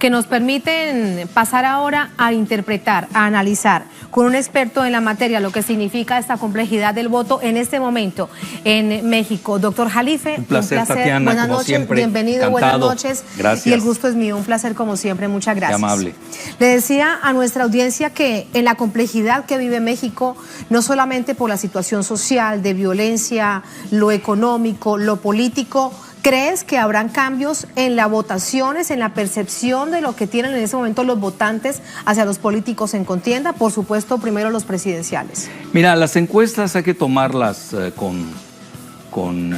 que nos permiten pasar ahora a interpretar, a analizar con un experto en la materia lo que significa esta complejidad del voto en este momento en México. Doctor Jalife, un placer. Tatiana, buenas como noches, siempre, bienvenido, encantado. Buenas noches. Gracias. Y el gusto es mío, un placer como siempre, muchas gracias. Qué amable. Le decía a nuestra audiencia que en la complejidad que vive México, no solamente por la situación social, de violencia, lo económico, lo político, ¿crees que habrán cambios en las votaciones, en la percepción de lo que tienen en ese momento los votantes hacia los políticos en contienda? Por supuesto, primero los presidenciales. Mira, las encuestas hay que tomarlas con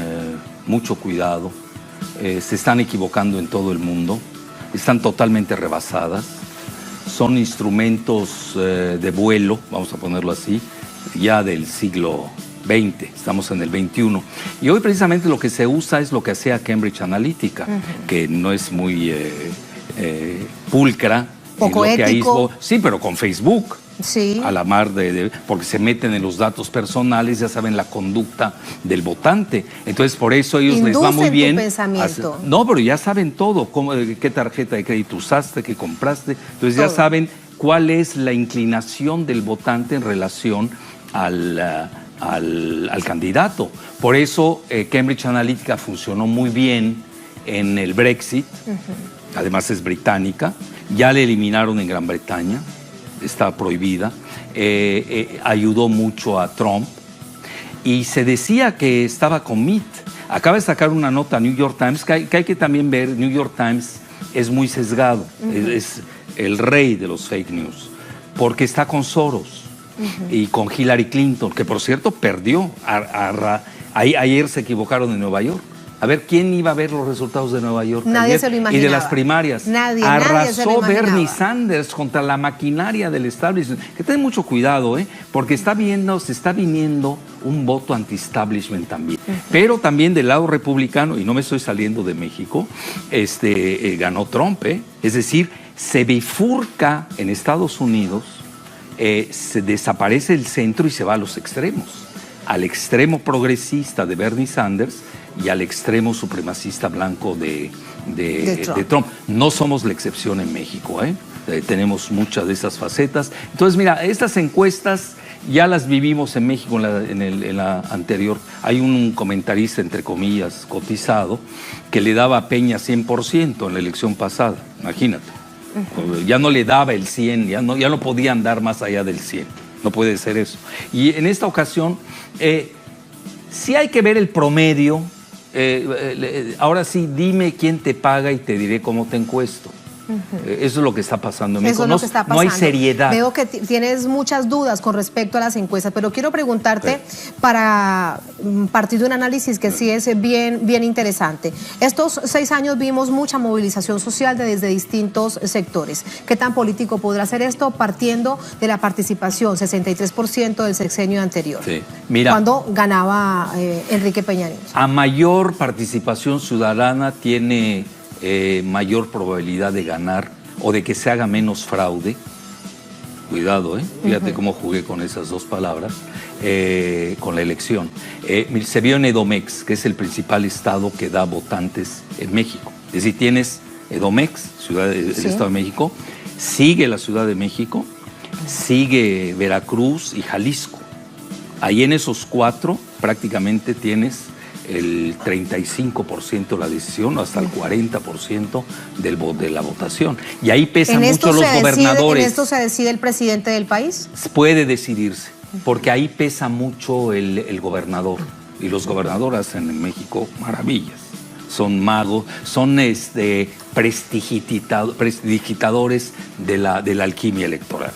mucho cuidado. Se están equivocando en todo el mundo, están totalmente rebasadas. Son instrumentos de vuelo, vamos a ponerlo así, ya del siglo XX, estamos en el XXI. Y hoy precisamente lo que se usa es lo que hacía Cambridge Analytica, que no es muy pulcra. Poco ético. Sí, pero con Facebook. Sí. A la mar porque se meten en los datos personales, ya saben la conducta del votante. Entonces, por eso a ellos les va muy bien. Tu pensamiento. No, pero ya saben todo, qué tarjeta de crédito usaste, qué compraste. Entonces ya saben cuál es la inclinación del votante en relación al candidato. Por eso Cambridge Analytica funcionó muy bien en el Brexit. Además es británica. Ya le eliminaron en Gran Bretaña. Está prohibida, ayudó mucho a Trump y se decía que estaba con Mitt. Acaba de sacar una nota New York Times que hay que también ver. New York Times es muy sesgado, es el rey de los fake news, porque está con Soros y con Hillary Clinton, que por cierto perdió. Ayer se equivocaron en Nueva York. A ver, ¿quién iba a ver los resultados de Nueva York? Nadie ayer? se lo imaginaba. Y de las primarias. Nadie se Arrasó lo imaginaba. Bernie Sanders contra la maquinaria del establishment. Que ten mucho cuidado, porque se está viniendo un voto anti-establishment también. Pero también del lado republicano, y no me estoy saliendo de México, ganó Trump. Es decir, se bifurca en Estados Unidos, se desaparece el centro y se va a los extremos. Al extremo progresista de Bernie Sanders y al extremo supremacista blanco de Trump. No somos la excepción en México, tenemos muchas de esas facetas. Entonces, mira, estas encuestas ya las vivimos en México en la anterior. Hay un comentarista, entre comillas, cotizado, que le daba a Peña 100% en la elección pasada, imagínate. Ya no le daba el 100, ya no podían dar más allá del 100. No puede ser eso. Y en esta ocasión, sí hay que ver el promedio. Ahora sí, dime quién te paga y te diré cómo te encuesto. Eso es lo que está pasando en México. Eso es lo que está pasando. No hay seriedad. Veo que tienes muchas dudas con respecto a las encuestas, pero quiero preguntarte para partir de un análisis que sí es bien interesante. Estos 6 años vimos mucha movilización social desde distintos sectores. ¿Qué tan político podrá ser esto partiendo de la participación, 63% del sexenio anterior? Sí. Mira, cuando ganaba Enrique Peña Nieto. A mayor participación ciudadana tiene mayor probabilidad de ganar o de que se haga menos fraude. Cuidado, fíjate cómo jugué con esas dos palabras, con la elección. Se vio en Edomex, que es el principal estado que da votantes en México. Es decir, tienes Edomex, el Estado de México, sigue la Ciudad de México, sigue Veracruz y Jalisco. Ahí en esos 4 prácticamente tienes el 35% de la decisión, hasta el 40% de la votación. Y ahí pesan mucho los gobernadores. ¿En esto se decide el presidente del país? Puede decidirse, porque ahí pesa mucho el gobernador. Y los gobernadores hacen en México maravillas. Son magos, son prestidigitadores de la alquimia electoral.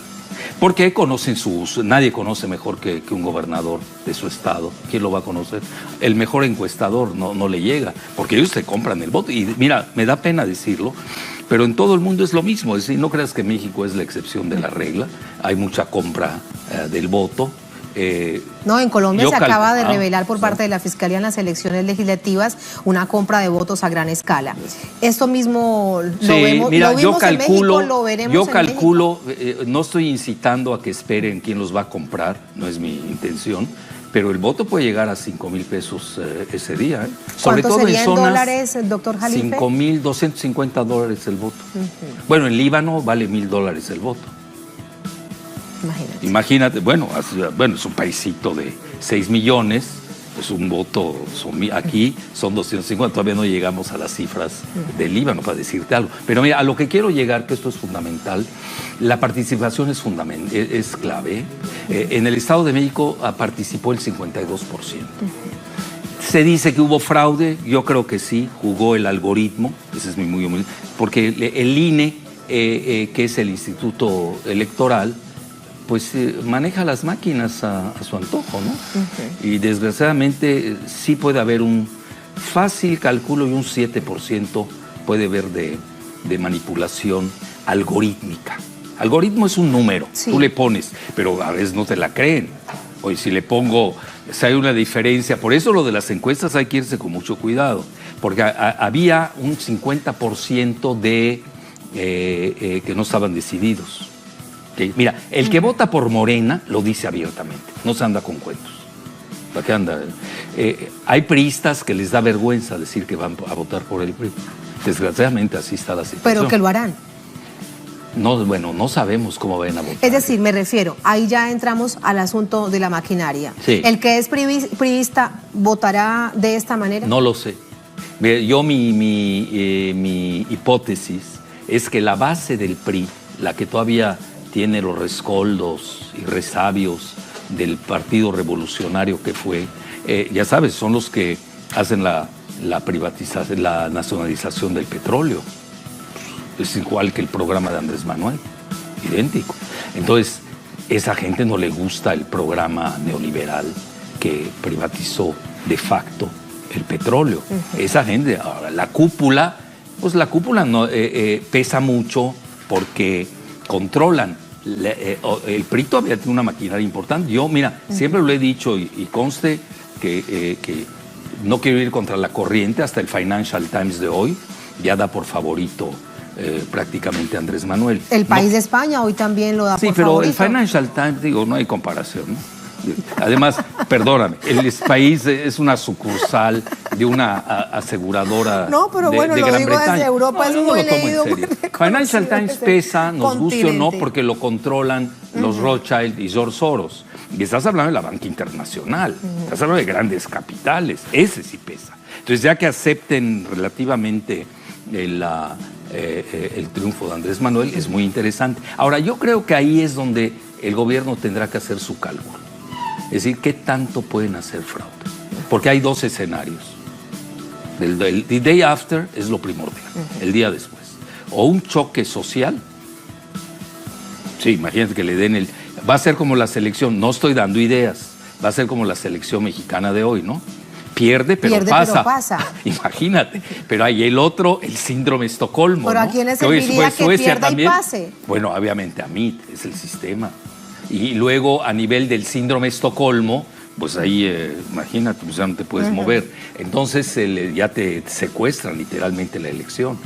Porque conocen nadie conoce mejor que un gobernador de su estado. ¿Quién lo va a conocer? El mejor encuestador no le llega, porque ellos te compran el voto. Y mira, me da pena decirlo, pero en todo el mundo es lo mismo. Es decir, no creas que México es la excepción de la regla. Hay mucha compra del voto. No, en Colombia se acaba de revelar por parte de la Fiscalía en las elecciones legislativas una compra de votos a gran escala. Esto mismo lo vimos en México, lo veremos en México. Yo calculo, no estoy incitando a que esperen quién los va a comprar, no es mi intención, pero el voto puede llegar a 5,000 pesos ese día. Sobre todo en dólares, doctor Jalife? 5,250 dólares el voto. Bueno, en Líbano vale $1,000 el voto. Imagínate, bueno, es un paisito de 6 millones, es un voto, aquí son 250, todavía no llegamos a las cifras del Líbano, para decirte algo. Pero mira, a lo que quiero llegar, que esto es fundamental, la participación es clave. En el Estado de México participó el 52%. Se dice que hubo fraude, yo creo que sí, jugó el algoritmo, ese es muy humilde, porque el INE, que es el Instituto Electoral, pues maneja las máquinas a su antojo, ¿no? Y desgraciadamente sí puede haber un fácil cálculo y un 7% puede haber de manipulación algorítmica. Algoritmo es un número, tú le pones, pero a veces no te la creen. Oye, si le pongo, si hay una diferencia, por eso lo de las encuestas hay que irse con mucho cuidado, porque había un 50% de que no estaban decididos. Mira, el que vota por Morena lo dice abiertamente, no se anda con cuentos. ¿Para qué anda? Hay priistas que les da vergüenza decir que van a votar por el PRI. Desgraciadamente así está la situación. Pero que lo harán. No, bueno, no sabemos cómo van a votar. Es decir, me refiero, ahí ya entramos al asunto de la maquinaria. Sí. ¿El que es priista votará de esta manera? No lo sé. Yo mi hipótesis es que la base del PRI, la que todavía tiene los rescoldos y resabios del Partido Revolucionario que fue, ya sabes, son los que hacen la privatización, la nacionalización del petróleo. Es igual que el programa de Andrés Manuel, idéntico. Entonces, esa gente no le gusta el programa neoliberal que privatizó de facto el petróleo. Esa gente, ahora, la cúpula, pues la cúpula no, pesa mucho porque controlan. El PRI todavía tiene una maquinaria importante. Yo, mira, siempre lo he dicho y conste que no quiero ir contra la corriente. Hasta el Financial Times de hoy ya da por favorito prácticamente Andrés Manuel. El País de España hoy también lo da por favorito. Sí, pero el Financial Times, digo, no hay comparación, ¿no? Además, perdóname, el País es una sucursal de una aseguradora de Gran Bretaña. Desde Europa, es muy leído. Financial Times pesa, nos guste o no, porque lo controlan los Rothschild y George Soros. Y estás hablando de la banca internacional, estás hablando de grandes capitales, ese sí pesa. Entonces, ya que acepten relativamente el triunfo de Andrés Manuel, es muy interesante. Ahora, yo creo que ahí es donde el gobierno tendrá que hacer su cálculo. Es decir, ¿qué tanto pueden hacer fraude? Porque hay dos escenarios. El day after es lo primordial, el día después. O un choque social. Sí, imagínate que le den el... Va a ser como la selección, no estoy dando ideas, va a ser como la selección mexicana de hoy, ¿no? Pierde, pero pasa. Imagínate. Pero hay el otro, el síndrome de Estocolmo. ¿Pero ¿no? a quién le serviría que pierda también, y pase? Bueno, obviamente a mí, es el sistema. Y luego a nivel del síndrome de Estocolmo, pues ahí, imagínate, pues ya no te puedes mover. Entonces ya te secuestran literalmente la elección.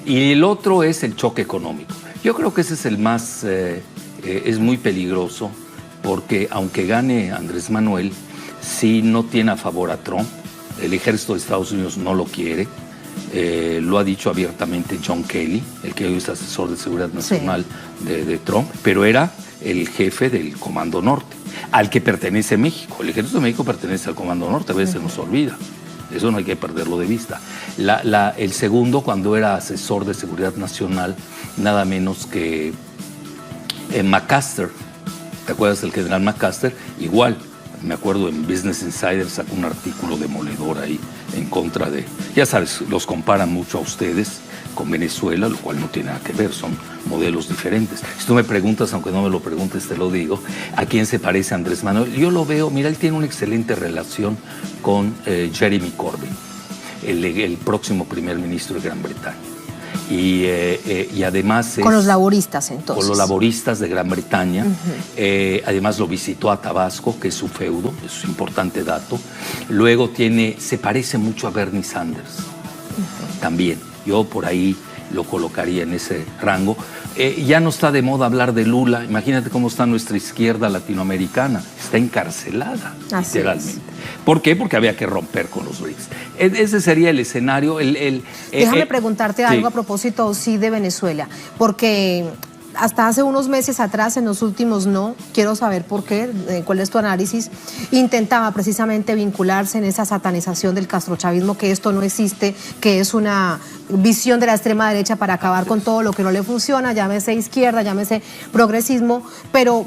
Y el otro es el choque económico. Yo creo que ese es el más, es muy peligroso, porque aunque gane Andrés Manuel, si no tiene a favor a Trump, el ejército de Estados Unidos no lo quiere. Lo ha dicho abiertamente John Kelly, el que hoy es asesor de seguridad nacional de Trump, pero era el jefe del Comando Norte, al que pertenece México. El ejército de México pertenece al Comando Norte, a veces se nos olvida. Eso no hay que perderlo de vista. El segundo, cuando era asesor de seguridad nacional, nada menos que McMaster. ¿Te acuerdas del general McMaster? Igual. Me acuerdo en Business Insider sacó un artículo demoledor ahí en contra de... Ya sabes, los comparan mucho a ustedes con Venezuela, lo cual no tiene nada que ver, son modelos diferentes. Si tú me preguntas, aunque no me lo preguntes, te lo digo, ¿a quién se parece Andrés Manuel? Yo lo veo, mira, él tiene una excelente relación con Jeremy Corbyn, el próximo primer ministro de Gran Bretaña. Y además... Con los laboristas, entonces. Con los laboristas de Gran Bretaña. Además lo visitó a Tabasco, que es su feudo, es un importante dato. Luego se parece mucho a Bernie Sanders, también. Yo por ahí lo colocaría en ese rango. Ya no está de moda hablar de Lula. Imagínate cómo está nuestra izquierda latinoamericana. Está encarcelada, así literalmente. ¿Por qué? Porque había que romper con los BRICS. Ese sería el escenario. Déjame preguntarte algo a propósito, sí, de Venezuela. Porque hasta hace unos meses atrás, en los últimos no, quiero saber por qué, cuál es tu análisis, intentaba precisamente vincularse en esa satanización del castrochavismo, que esto no existe, que es una visión de la extrema derecha para acabar con todo lo que no le funciona, llámese izquierda, llámese progresismo, pero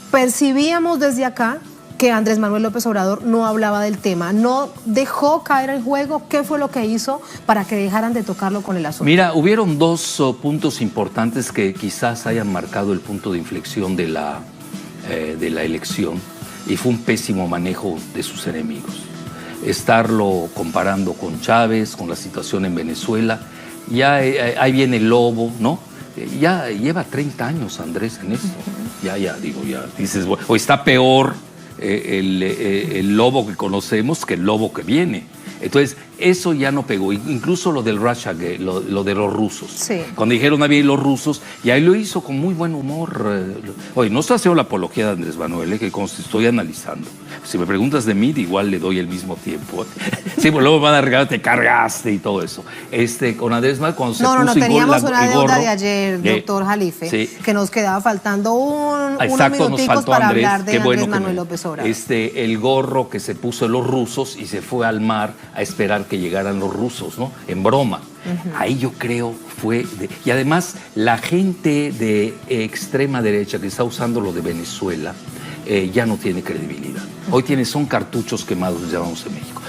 percibíamos desde acá que Andrés Manuel López Obrador no hablaba del tema, no dejó caer el juego. ¿Qué fue lo que hizo para que dejaran de tocarlo con el asunto? Mira, hubieron dos puntos importantes que quizás hayan marcado el punto de inflexión de la elección, y fue un pésimo manejo de sus enemigos. Estarlo comparando con Chávez, con la situación en Venezuela, ya ahí viene el lobo, ¿no? Ya lleva 30 años Andrés en esto. Ya dices, bueno, o está peor el lobo que conocemos que el lobo que viene. Entonces, eso ya no pegó. Incluso lo del Russiagate, lo de los rusos. Sí. Cuando dijeron había los rusos, y ahí lo hizo con muy buen humor. Oye, no estoy haciendo la apología de Andrés Manuel, que estoy analizando. Si me preguntas de mí, igual le doy el mismo tiempo. Sí, pues luego me van a regalar, te cargaste y todo eso. Con Andrés Manuel, cuando se puso teníamos una deuda de ayer, doctor Jalife, sí, que nos quedaba faltando unos minuticos para Andrés, hablar de Andrés Manuel López Obrador. El gorro que se puso en los rusos y se fue al mar a esperar que llegaran los rusos, ¿no? En broma. Ahí yo creo fue... y además, la gente de extrema derecha que está usando lo de Venezuela ya no tiene credibilidad. Hoy son cartuchos quemados, les llamamos en México.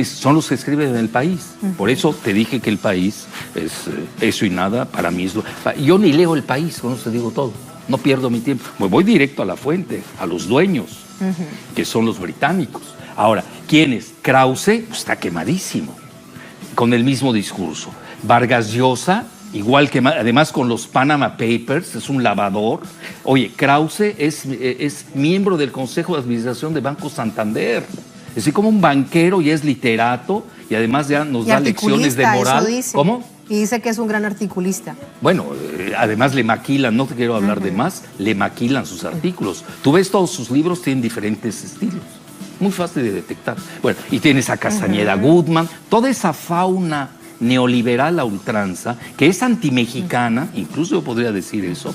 Son los que escriben en El País. Por eso te dije que El País es eso y nada, para mí es yo ni leo El País, con eso te digo todo. No pierdo mi tiempo. Me voy directo a la fuente, a los dueños, que son los británicos. Ahora, ¿quiénes? Krause, pues está quemadísimo, con el mismo discurso. Vargas Llosa, igual que, además con los Panama Papers, es un lavador. Oye, Krause es miembro del Consejo de Administración de Banco Santander. Es decir, como un banquero, y es literato, y además ya nos da lecciones de moral. Eso dice. ¿Cómo? Y dice que es un gran articulista. Bueno, además le maquilan, no te quiero hablar de más, le maquilan sus artículos. Tú ves todos sus libros, tienen diferentes estilos. Muy fácil de detectar. Bueno, y tienes a Castañeda Goodman, toda esa fauna neoliberal a ultranza, que es antimexicana, incluso yo podría decir eso,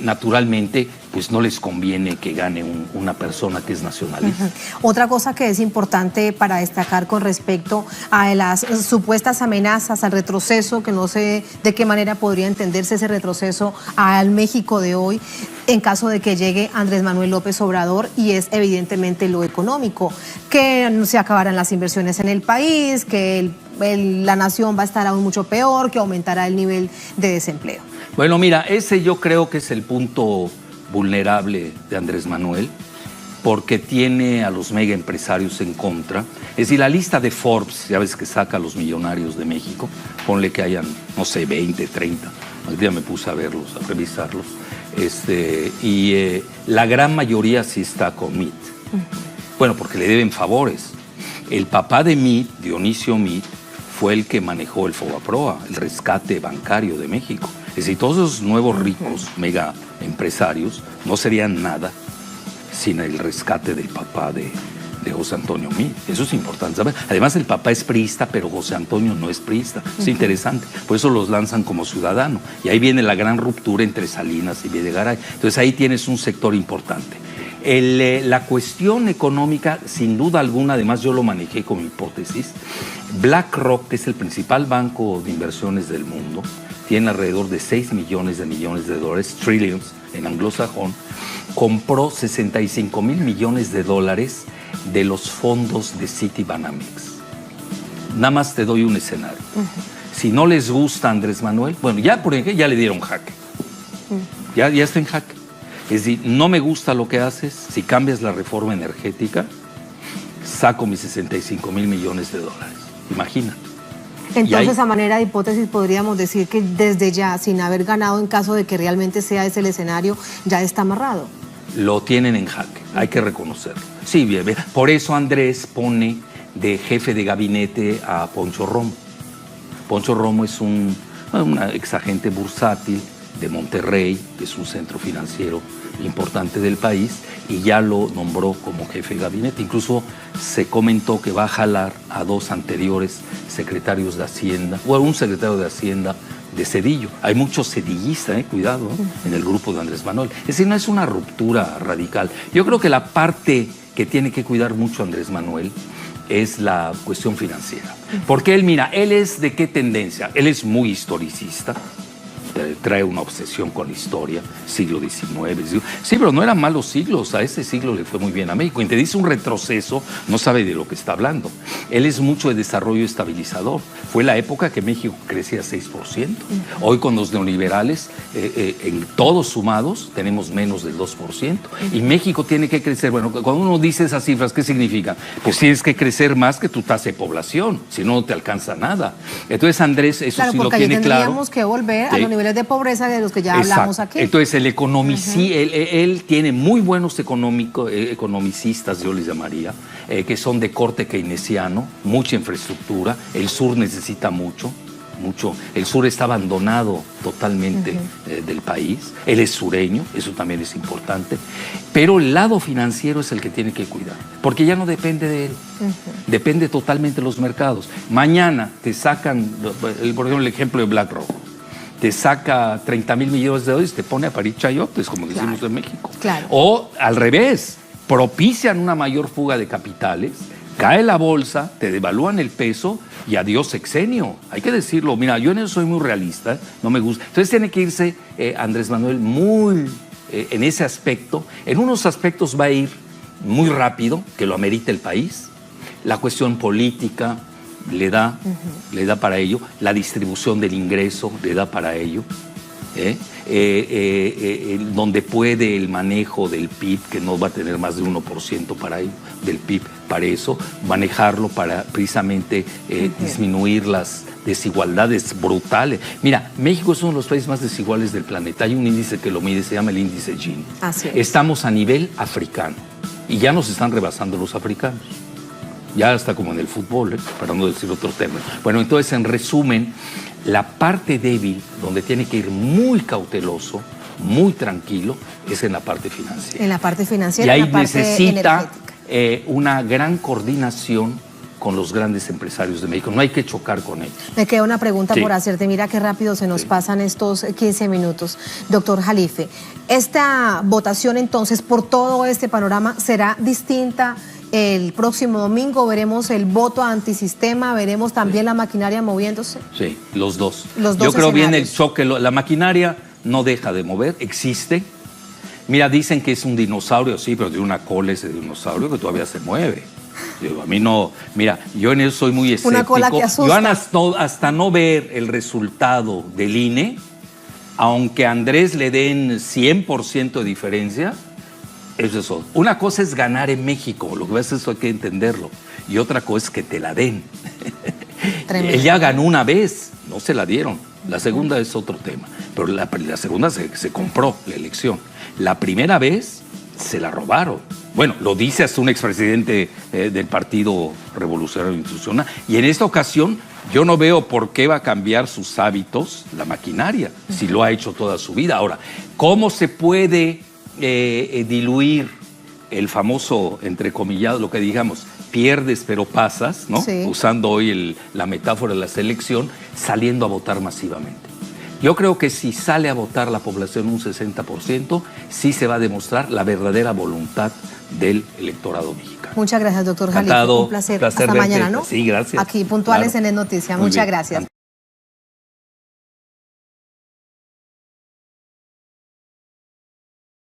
naturalmente, pues no les conviene que gane una persona que es nacionalista. Otra cosa que es importante para destacar con respecto a las supuestas amenazas al retroceso, que no sé de qué manera podría entenderse ese retroceso al México de hoy, en caso de que llegue Andrés Manuel López Obrador, y es evidentemente lo económico, que se acabarán las inversiones en el país, que la nación va a estar aún mucho peor, que aumentará el nivel de desempleo. Bueno, mira, ese yo creo que es el punto vulnerable de Andrés Manuel, porque tiene a los mega empresarios en contra. Es decir, la lista de Forbes, ya ves que saca a los millonarios de México, ponle que hayan, no sé, 20, 30. El día me puse a verlos, a revisarlos. La gran mayoría sí está con Meade. Bueno, porque le deben favores. El papá de Meade, Dionisio Meade, fue el que manejó el Fobaproa, el rescate bancario de México. Es decir, todos esos nuevos ricos mega empresarios no serían nada sin el rescate del papá de José Antonio Meade. Eso es importante saber. Además, el papá es priista, pero José Antonio no es priista. Es interesante. Por eso los lanzan como ciudadano. Y ahí viene la gran ruptura entre Salinas y Videgaray. Entonces ahí tienes un sector importante. La cuestión económica, sin duda alguna, además yo lo manejé como hipótesis. BlackRock, que es el principal banco de inversiones del mundo, tiene alrededor de 6 millones de dólares, trillions en anglosajón, compró 65 mil millones de dólares de los fondos de Citibanamex. Nada más te doy un escenario. Si no les gusta Andrés Manuel, bueno, ya por ejemplo, ya le dieron jaque. Ya está en jaque. Es decir, no me gusta lo que haces, si cambias la reforma energética, saco mis 65 mil millones de dólares. Imagínate. Entonces, a manera de hipótesis, podríamos decir que desde ya, sin haber ganado, en caso de que realmente sea ese el escenario, ya está amarrado. Lo tienen en jaque, hay que reconocerlo. Sí, bien. Por eso Andrés pone de jefe de gabinete a Poncho Romo. Poncho Romo es una exagente bursátil de Monterrey, que es un centro financiero importante del país, y ya lo nombró como jefe de gabinete. Incluso se comentó que va a jalar a 2 anteriores secretarios de Hacienda, o a un secretario de Hacienda de Cedillo. Hay muchos cedillistas, cuidado, en el grupo de Andrés Manuel. Es decir, no es una ruptura radical. Yo creo que la parte que tiene que cuidar mucho Andrés Manuel es la cuestión financiera. Porque él, mira, él es de qué tendencia. Él es muy historicista, trae una obsesión con la historia, siglo XIX. Sí, pero no eran malos siglos, a ese siglo le fue muy bien a México. Y te dice un retroceso, no sabe de lo que está hablando. Él es mucho de desarrollo estabilizador. Fue la época que México crecía 6%. Hoy con los neoliberales, en todos sumados, tenemos menos del 2%. Y México tiene que crecer. Bueno, cuando uno dice esas cifras, ¿qué significa? Pues tienes que crecer más que tu tasa de población, si no, no te alcanza nada. Entonces Andrés, eso claro, sí lo tiene claro. Tendríamos que volver a los niveles de pobreza de los que ya hablamos aquí. Entonces el él tiene muy buenos economicistas, yo les llamaría, que son de corte keynesiano, mucha infraestructura. El sur necesita mucho. El sur está abandonado totalmente del país. Él es sureño, eso también es importante. Pero el lado financiero es el que tiene que cuidar, porque ya no depende de él. Depende totalmente de los mercados. Mañana te sacan, por ejemplo, el ejemplo de BlackRock. Te saca 30,000 millones de dólares y te pone a parir chayotes, como decimos en México. Claro. O al revés, propician una mayor fuga de capitales, cae la bolsa, te devalúan el peso y adiós sexenio. Hay que decirlo. Mira, yo en eso soy muy realista, no me gusta. Entonces tiene que irse Andrés Manuel muy en ese aspecto. En unos aspectos va a ir muy rápido, que lo amerita el país. La cuestión política le da para ello, la distribución del ingreso le da para ello, donde puede el manejo del PIB, que no va a tener más de 1% para ello, del PIB, para eso, manejarlo para precisamente disminuir las desigualdades brutales. Mira, México es uno de los países más desiguales del planeta. Hay un índice que lo mide, se llama el índice Gini. Así es. Estamos a nivel africano y ya nos están rebasando los africanos. Ya está como en el fútbol, para no decir otro término. Bueno, entonces, en resumen, la parte débil, donde tiene que ir muy cauteloso, muy tranquilo, es en la parte financiera. En la parte financiera, y ahí en la parte necesita una gran coordinación con los grandes empresarios de México. No hay que chocar con ellos. Me queda una pregunta por hacerte. Mira qué rápido se nos pasan estos 15 minutos. Doctor Jalife, esta votación entonces, por todo este panorama, ¿será distinta? El próximo domingo veremos el voto antisistema, veremos también la maquinaria moviéndose. Sí, los dos. Yo creo bien el choque, la maquinaria no deja de mover, existe. Mira, dicen que es un dinosaurio, sí, pero tiene una cola ese dinosaurio que todavía se mueve. Yo, a mí no, mira, yo en eso soy muy escéptico. Una cola que asusta. Yo hasta no ver el resultado del INE, aunque a Andrés le den 100% de diferencia, eso es todo. Una cosa es ganar en México, lo que pasa es que hay que entenderlo. Y otra cosa es que te la den. Él ya ganó una vez, no se la dieron. La segunda es otro tema. Pero la segunda se compró la elección. La primera vez se la robaron. Bueno, lo dice hasta un expresidente del Partido Revolucionario Institucional. Y en esta ocasión yo no veo por qué va a cambiar sus hábitos la maquinaria, si lo ha hecho toda su vida. Ahora, ¿cómo se puede diluir el famoso, entrecomillado, lo que digamos, pierdes pero pasas, ¿no? Sí. Usando hoy la metáfora de la selección, saliendo a votar masivamente. Yo creo que si sale a votar la población un 60%, sí se va a demostrar la verdadera voluntad del electorado mexicano. Muchas gracias, doctor Jalife. Un placer. Hasta mañana, ¿no? Sí, gracias. Aquí, puntuales en Es Noticia. Muchas gracias.